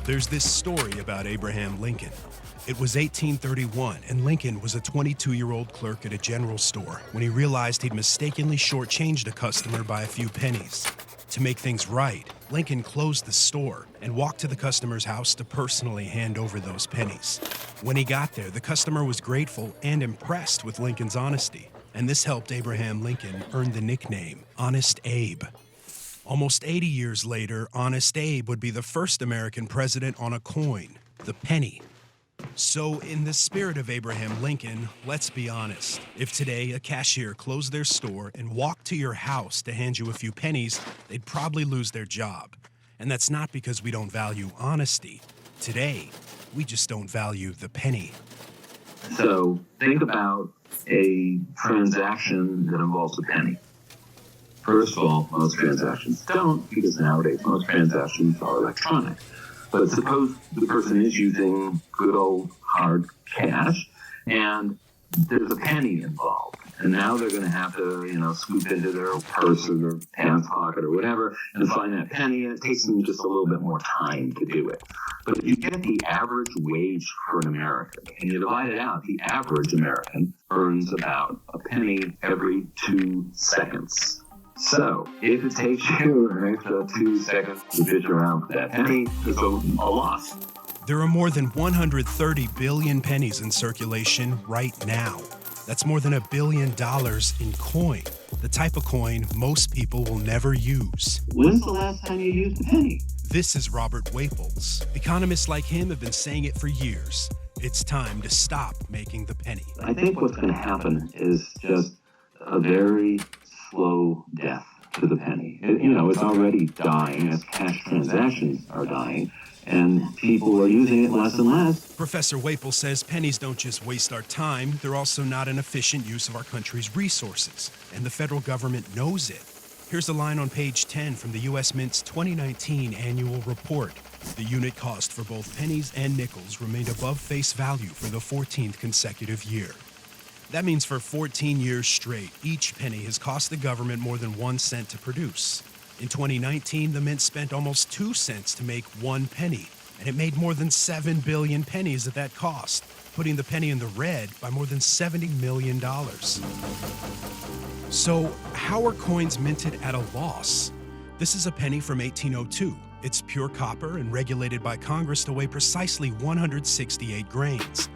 There's this story about Abraham Lincoln. It was 1831, and Lincoln was a 22-year-old clerk at a general store when he realized he'd mistakenly shortchanged a customer by a few pennies. To make things right, Lincoln closed the store and walked to the customer's house to personally hand over those pennies. When he got there, the customer was grateful and impressed with Lincoln's honesty, and this helped Abraham Lincoln earn the nickname Honest Abe. Almost 80 years later, Honest Abe would be the first American president on a coin, the penny. So, in the spirit of Abraham Lincoln, let's be honest. If today a cashier closed their store and walked to your house to hand you a few pennies, they'd probably lose their job. And that's not because we don't value honesty. Today, we just don't value the penny. So, think about a transaction that involves a penny. First of all, most transactions don't, because nowadays most transactions are electronic. But suppose the person is using good old hard cash, and there's a penny involved. And now they're going to have to, swoop into their purse or their pants pocket or whatever and find that penny, and it takes them just a little bit more time to do it. But if you get the average wage for an American and you divide it out, the average American earns about a penny every 2 seconds. So, if it takes you an extra 2 seconds to fish around for that penny, it's a loss. There are more than 130 billion pennies in circulation right now. That's more than $1 billion in coin, the type of coin most people will never use. When's the last time you used a penny? This is Robert Waples. Economists like him have been saying it for years. It's time to stop making the penny. I think what's going to happen is just a very slow death to the penny. It's already dying as cash transactions are dying, and people are using it less and less. Professor Waples says pennies don't just waste our time, they're also not an efficient use of our country's resources, and the federal government knows it. Here's a line on page 10 from the U.S. Mint's 2019 annual report. The unit cost for both pennies and nickels remained above face value for the 14th consecutive year. That means for 14 years straight, each penny has cost the government more than 1 cent to produce. In 2019, the Mint spent almost 2 cents to make 1 penny, and it made more than 7 billion pennies at that cost, putting the penny in the red by more than $70 million. So, how are coins minted at a loss? This is a penny from 1802. It's pure copper and regulated by Congress to weigh precisely 168 grains.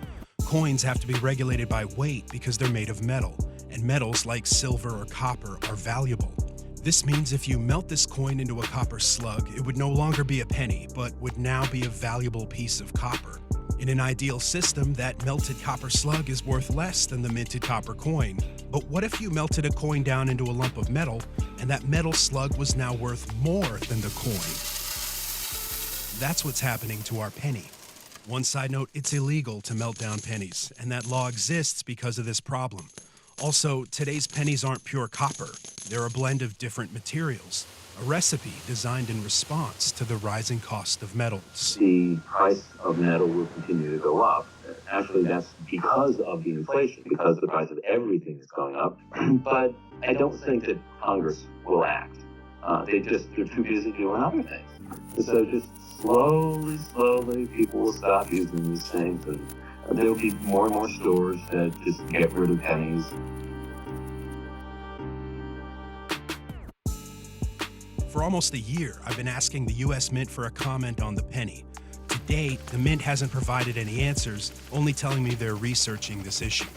Coins have to be regulated by weight because they're made of metal, and metals like silver or copper are valuable. This means if you melt this coin into a copper slug, it would no longer be a penny, but would now be a valuable piece of copper. In an ideal system, that melted copper slug is worth less than the minted copper coin. But what if you melted a coin down into a lump of metal, and that metal slug was now worth more than the coin? That's what's happening to our penny. One side note, it's illegal to melt down pennies, and that law exists because of this problem. Also, today's pennies aren't pure copper. They're a blend of different materials, a recipe designed in response to the rising cost of metals. The price of metal will continue to go up. Actually, that's because of the inflation, because the price of everything is going up. But I don't think that Congress will act. They're too busy doing other things. So just slowly, people will stop using these things, and there'll be more and more stores that just get rid of pennies. For almost a year, I've been asking the U.S. Mint for a comment on the penny. To date, the Mint hasn't provided any answers, only telling me they're researching this issue.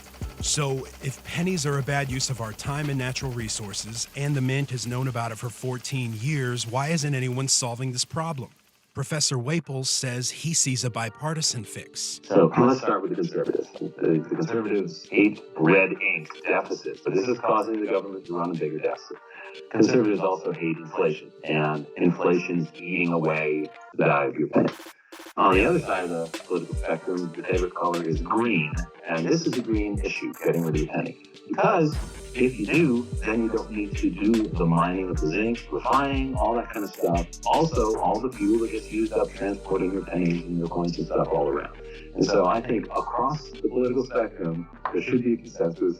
So, if pennies are a bad use of our time and natural resources, and the Mint has known about it for 14 years, why isn't anyone solving this problem? Professor Waples says he sees a bipartisan fix. So let's start with the conservatives. The conservatives hate red ink deficits, but this is causing the government to run a bigger deficit. Conservatives also hate inflation, and inflation's eating away the value of your penny. On the other side of the political spectrum, the favorite color is green, and this is a green issue, getting rid of your penny. Because if you do, then you don't need to do the mining of the zinc, refining, all that kind of stuff. Also, all the fuel that gets used up transporting your pennies and your coins and stuff all around. And so I think across the political spectrum, there should be a consensus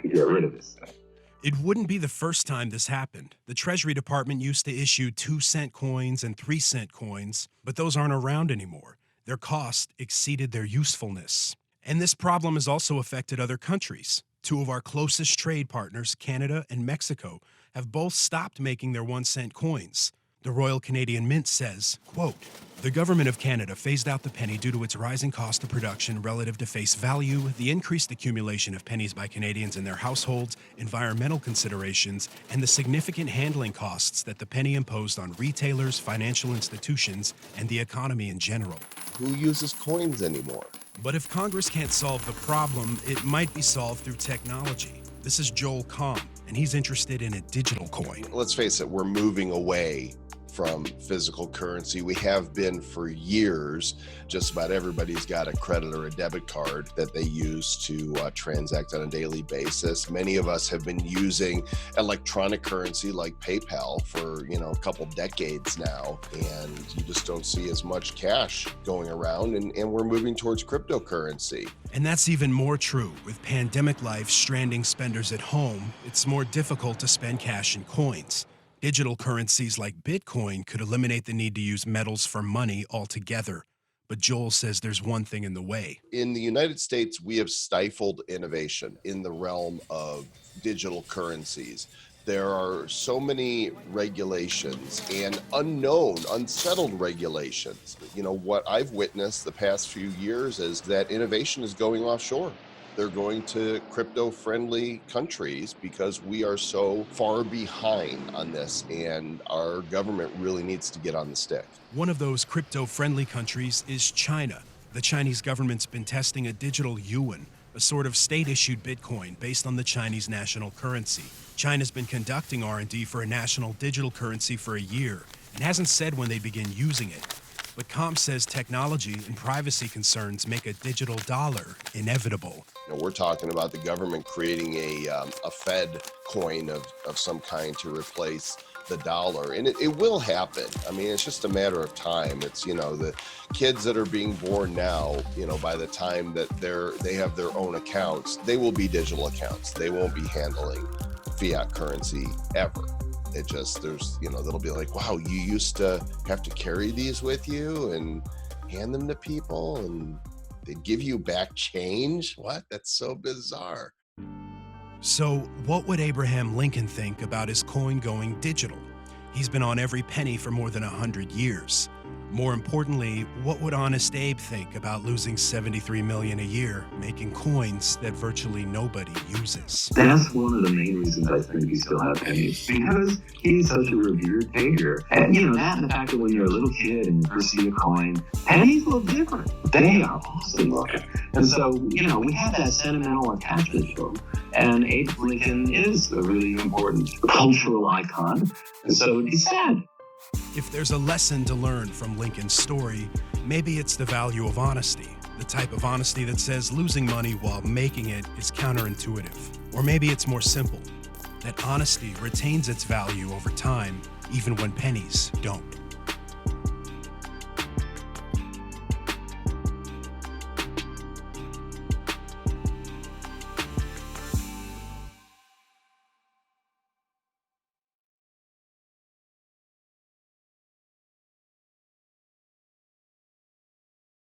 to get rid of this thing. It wouldn't be the first time this happened. The Treasury Department used to issue 2-cent coins and 3-cent coins, but those aren't around anymore. Their cost exceeded their usefulness. And this problem has also affected other countries. Two of our closest trade partners, Canada and Mexico, have both stopped making their 1-cent coins. The Royal Canadian Mint says, quote, "The government of Canada phased out the penny due to its rising cost of production relative to face value, the increased accumulation of pennies by Canadians in their households, environmental considerations, and the significant handling costs that the penny imposed on retailers, financial institutions, and the economy in general." Who uses coins anymore? But if Congress can't solve the problem, it might be solved through technology. This is Joel Comm, and he's interested in a digital coin. Let's face it, we're moving away from physical currency. We have been for years. Just about everybody's got a credit or a debit card that they use to transact on a daily basis. Many of us have been using electronic currency like PayPal for a couple decades now, and you just don't see as much cash going around, and we're moving towards cryptocurrency. And that's even more true. With pandemic life stranding spenders at home, it's more difficult to spend cash in coins. Digital currencies like Bitcoin could eliminate the need to use metals for money altogether. But Joel says there's one thing in the way. In the United States, we have stifled innovation in the realm of digital currencies. There are so many regulations and unknown, unsettled regulations. What I've witnessed the past few years is that innovation is going offshore. They're going to crypto-friendly countries because we are so far behind on this, and our government really needs to get on the stick. One of those crypto-friendly countries is China. The Chinese government's been testing a digital yuan, a sort of state-issued Bitcoin based on the Chinese national currency. China's been conducting R&D for a national digital currency for a year and hasn't said when they begin using it. But Comm says technology and privacy concerns make a digital dollar inevitable. We're talking about the government creating a Fed coin of some kind to replace the dollar, and it will happen. I mean, it's just a matter of time. It's the kids that are being born now, by the time that they have their own accounts, they will be digital accounts. They won't be handling fiat currency ever. It just, that'll be like, wow, you used to have to carry these with you and hand them to people and they'd give you back change? What? That's so bizarre. So what would Abraham Lincoln think about his coin going digital? He's been on every penny for more than 100 years. More importantly, what would Honest Abe think about losing $73 million a year making coins that virtually nobody uses? That's one of the main reasons I think we still have pennies, because he's such a revered figure. And that and the fact that when you're a little kid and you first see a coin, pennies look different. They are awesome looking. And so, we have that sentimental attachment to them. And Abe Lincoln is a really important cultural icon. And so it'd be sad. If there's a lesson to learn from Lincoln's story, maybe it's the value of honesty, the type of honesty that says losing money while making it is counterintuitive. Or maybe it's more simple, that honesty retains its value over time, even when pennies don't.